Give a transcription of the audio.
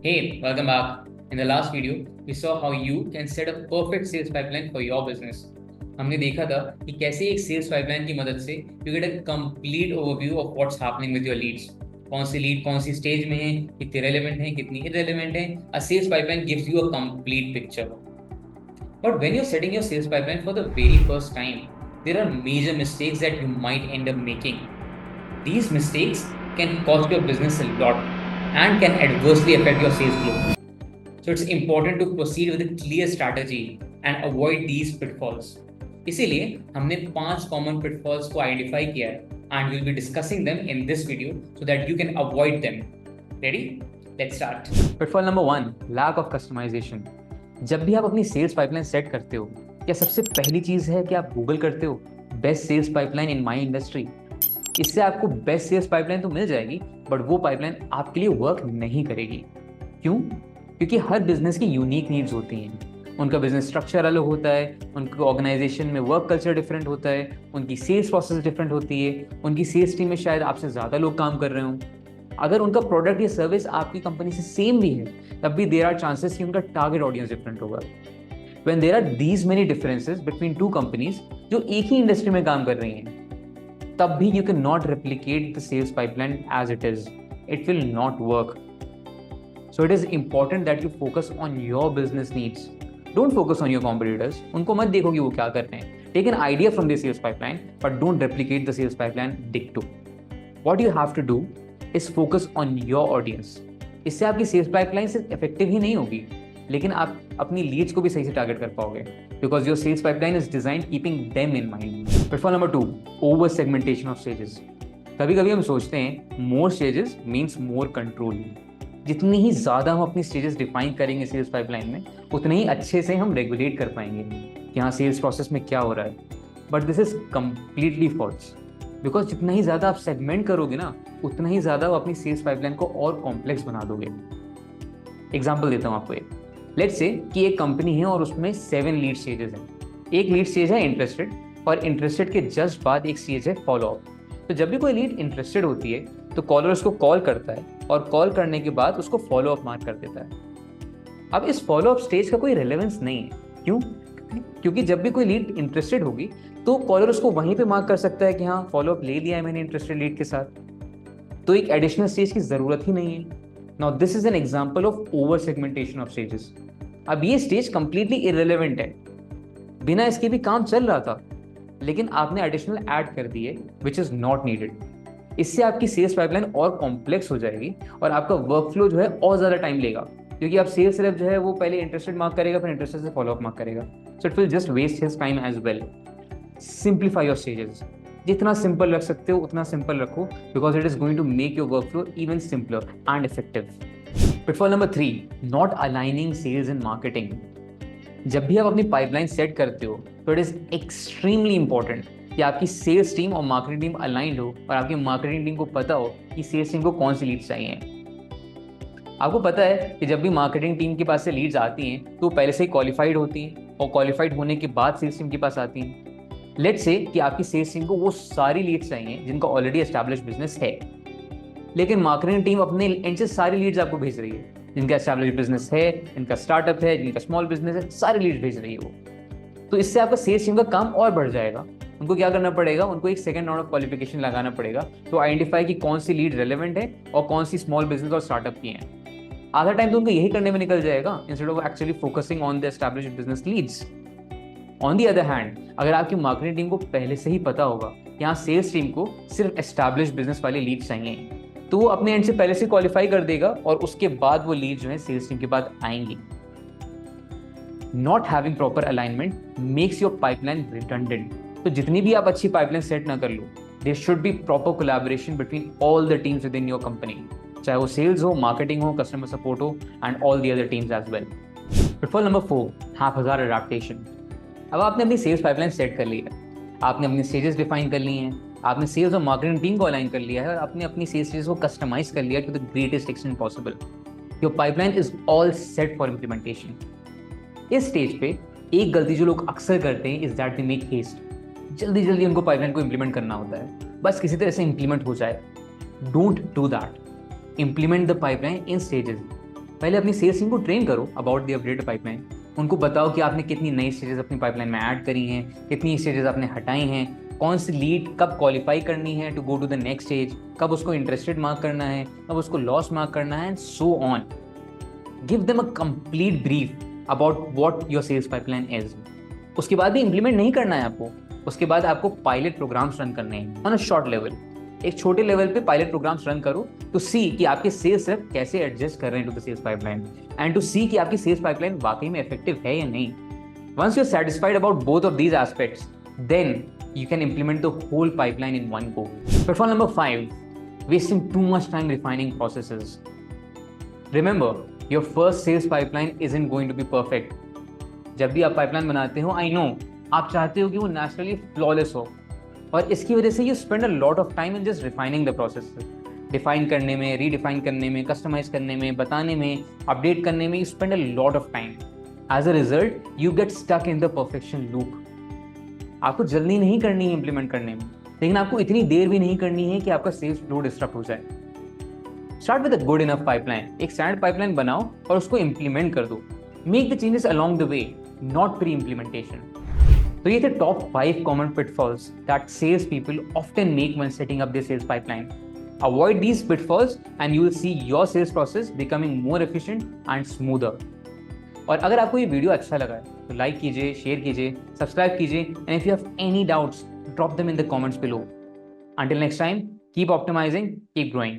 Hey, welcome back. In the last video, we saw how you can set a perfect sales pipeline for your business. हमने देखा था कि कैसे एक sales pipeline की मदद से you get a complete overview of what's happening with your leads. कौन सी लीड कौन सी स्टेज में है, कितनी रेलेवेंट है, कितनी इररेलेवेंट है. A sales pipeline gives you a complete picture. But when you're setting your sales pipeline for the very first time, there are major mistakes that you might end up making. These mistakes can cost your business a lot and can adversely affect your sales flow. So it's important to proceed with a clear strategy and avoid these pitfalls. इसीलिए हमने 5 common pitfalls को identify किया है and we'll be discussing them in this video so that you can avoid them. Ready? Let's start. Pitfall number 1, lack of customization. जब भी आप अपनी sales pipeline set करते हो, क्या सबसे पहली चीज है कि आप गूगल करते हो best sales pipeline in my industry. इससे आपको बेस्ट सेल्स पाइपलाइन तो मिल जाएगी, बट वो पाइपलाइन आपके लिए वर्क नहीं करेगी. क्यों? क्योंकि हर बिजनेस की यूनिक नीड्स होती हैं. उनका बिजनेस स्ट्रक्चर अलग होता है, उनके ऑर्गेनाइजेशन में वर्क कल्चर डिफरेंट होता है, उनकी सेल्स प्रोसेस डिफरेंट होती है, उनकी सेल्स टीम में शायद आपसे ज़्यादा लोग काम कर रहे हों. अगर उनका प्रोडक्ट या सर्विस आपकी कंपनी से सेम भी है, तब भी देयर आर चांसेस कि उनका टारगेट ऑडियंस डिफरेंट होगा. When there are these many differences between two companies जो एक ही इंडस्ट्री में काम कर रही हैं, तब भी you can not replicate the sales pipeline as it is. It will not work. So it is important that you focus on your business needs. Don't focus on your competitors. उनको मत देखो कि वो क्या कर रहे हैं. Take an idea from the sales pipeline, but don't replicate the sales pipeline डिक्टो. What you have to do is focus on your audience. इससे आपकी सेल्स पाइपलाइन सिर्फ इफेक्टिव ही नहीं होगी, लेकिन आप अपनी लीड्स को भी सही से टारगेट कर पाओगे, because your sales pipeline is design keeping them in mind. Pitfall number 2, over segmentation of stages. कभी कभी हम सोचते हैं more stages means more control. जितनी ही ज़्यादा हम अपनी स्टेजेस डिफाइन करेंगे सेल्स पाइपलाइन में, उतने ही अच्छे से हम रेगुलेट कर पाएंगे कि हाँ सेल्स प्रोसेस में क्या हो रहा है. But this is completely false, because जितना ही ज़्यादा आप सेगमेंट करोगे ना, उतना ही ज़्यादा आप अपनी सेल्स पाइपलाइन को और कॉम्प्लेक्स बना दोगे. एग्जाम्पल देता हूँ आपको. लेट्स से कि एक कंपनी है और उसमें 7 लीड स्टेजेस हैं. एक लीड स्टेज है इंटरेस्टेड, और इंटरेस्टेड के जस्ट बाद एक स्टेज है फॉलो अप. तो जब भी कोई लीड इंटरेस्टेड होती है तो कॉलर उसको कॉल करता है, और कॉल करने के बाद उसको फॉलो अप मार्क कर देता है. अब इस फॉलो अप स्टेज का कोई रिलेवेंस नहीं है. क्यों? क्योंकि जब भी कोई लीड इंटरेस्टेड होगी तो कॉलर उसको वहीं पे मार्क कर सकता है कि हाँ फॉलो अप ले लिया है मैंने इंटरेस्टेड लीड के साथ. तो एक एडिशनल स्टेज की जरूरत ही नहीं है. Now this is an example of over segmentation of stages. अब ये स्टेज कंप्लीटली इररिलेवेंट है, बिना इसके भी काम चल रहा था, लेकिन आपने एडिशनल ऐड कर दिए विच इज नॉट नीडेड. इससे आपकी सेल्स पाइपलाइन और कॉम्प्लेक्स हो जाएगी और आपका वर्क फ्लो जो है और ज्यादा टाइम लेगा, क्योंकि आप सेल्स रेप जो है वो पहले इंटरेस्टेड मार्क करेगा, फिर इंटरेस्टेड से फॉलो अप मार्क करेगा. So it will just waste his time as well. Simplify your stages. जितना सिंपल रख सकते हो उतना सिंपल रखो, because it is going to make your work flow even simpler and effective. Pitfall number 3, not aligning sales and marketing. जब भी आप अपनी पाइपलाइन सेट करते हो तो इट इज एक्सट्रीमली इंपॉर्टेंट कि आपकी सेल्स टीम और मार्केटिंग टीम अलाइंड हो, और आपकी मार्केटिंग टीम को पता हो कि सेल्स टीम को कौन सी लीड्स चाहिए. आपको पता है कि जब भी मार्केटिंग टीम के पास से लीड्स आती हैं तो पहले से ही क्वालिफाइड होती हैं, और क्वालिफाइड होने के बाद सेल्स टीम के पास आती हैं. लेट्स से कि आपकी सेल्स टीम को वो सारी लीड्स चाहिए जिनका ऑलरेडी एस्टैब्लिश बिजनेस है, लेकिन मार्केटिंग टीम अपने एंड से सारी लीड्स आपको भेज रही है. जिनका एस्टैब्लिश बिजनेस है, जिनका स्टार्टअप है, जिनका स्मॉल बिजनेस है, सारी लीड्स भेज रही है वो. तो इससे आपका सेल्स टीम का काम और बढ़ जाएगा. उनको क्या करना पड़ेगा, उनको एक सेकंड राउंड ऑफ क्वालिफिकेशन लगाना पड़ेगा तो आइडेंटिफाई कि कौन सी लीड रेलेवेंट है और कौन सी स्मॉल बिजनेस और स्टार्टअप की है. आधा टाइम तो उनको यही करने में निकल जाएगा instead of actually focusing on the establish business leads. On the other hand, अगर आपकी मार्केटिंग टीम को पहले से ही पता होगा कि यहाँ सेल्स टीम को सिर्फ एस्टैब्लिश बिजनेस वाले लीड्स चाहिए, तो वो अपने एंड से पहले से क्वालिफाई कर देगा और उसके बाद वो लीड जो है सेल्स टीम के बाद आएंगी. Not having proper alignment makes your pipeline redundant. तो जितनी भी आप अच्छी पाइपलाइन सेट ना कर लो, there should be proper collaboration between all the teams within your company, चाहे वो सेल्स हो, मार्केटिंग हो, कस्टमर सपोर्ट हो, and all the other teams as well. Pitfall number 4, haphazard adaptation. अब आपने अपनी सेल्स पाइपलाइन सेट कर ली है, आपने अपनी स्टेजेस डिफाइन कर ली हैं, आपने सेल्स और मार्केटिंग टीम को अलाइन कर लिया है, और आपने अपनी सेल्स स्टेजेस को कस्टमाइज कर लिया to the greatest extent possible. Your pipeline is all set for implementation. इस स्टेज पे एक गलती जो लोग अक्सर करते हैं is that they make haste. जल्दी जल्दी उनको पाइपलाइन को इम्प्लीमेंट करना होता है, बस किसी तरह से इम्प्लीमेंट हो जाए. Don't do that. Implement the pipeline in stages. पहले अपनी सेल्स टीम को ट्रेन करो अबाउट द अपग्रेड पाइपलाइन। उनको बताओ कि आपने कितनी नई स्टेजेस अपनी पाइपलाइन में ऐड करी हैं, कितनी स्टेजेस आपने हटाई हैं, कौन सी लीड कब क्वालिफाई करनी है to go to the next stage, कब उसको इंटरेस्टेड मार्क करना है, कब उसको लॉस मार्क करना है, and so on. Give them a complete brief about what your sales pipeline is. उसके बाद भी इंप्लीमेंट नहीं करना है आपको, उसके बाद आपको पायलट प्रोग्राम्स रन करने हैं ऑन अ शॉर्ट लेवल। एक छोटे लेवल पे पायलट प्रोग्राम्स रन करो टू सी कि आपके सेल्स रेप कैसे एडजस्ट कर रहे हैं to the sales pipeline, and to see कि आपकी सेल्स पाइपलाइन वाकई में इफेक्टिव है या नहीं। Once you are satisfied about both of these aspects, then you can implement the whole pipeline in one go. Pitfall number 5, wasting too much time refining processes. Remember, your first sales pipeline isn't going to be perfect. जब भी आप pipeline बनाते हो, I know आप चाहते हो कि वो naturally flawless हो, और इसकी वजह से you spend a lot of time in just refining the processes. Define करने में, redefine करने में, customize करने में, बताने में, update करने में, you spend a lot of time. As a result, you get stuck in the perfection loop. आपको जल्दी नहीं करनी है इंप्लीमेंट करने में, लेकिन आपको इतनी देर भी नहीं करनी है कि आपका सेल्स फ्लो डिस्टर्ब हो जाए। Start with a good enough pipeline. एक स्टैंडर्ड पाइपलाइन बनाओ और उसको इंप्लीमेंट कर दो। Make the changes along the way, not pre implementation. तो ये थे top 5 common pitfalls that sales people often make when setting up their sales pipeline. Avoid these pitfalls and you will see your sales process becoming more efficient and smoother. और अगर आपको ये video अच्छा लगा है तो लाइक कीजिए, share कीजिए, सब्सक्राइब कीजिए, and if you have any doubts drop them in the comments below. Until next time, keep optimizing, keep growing.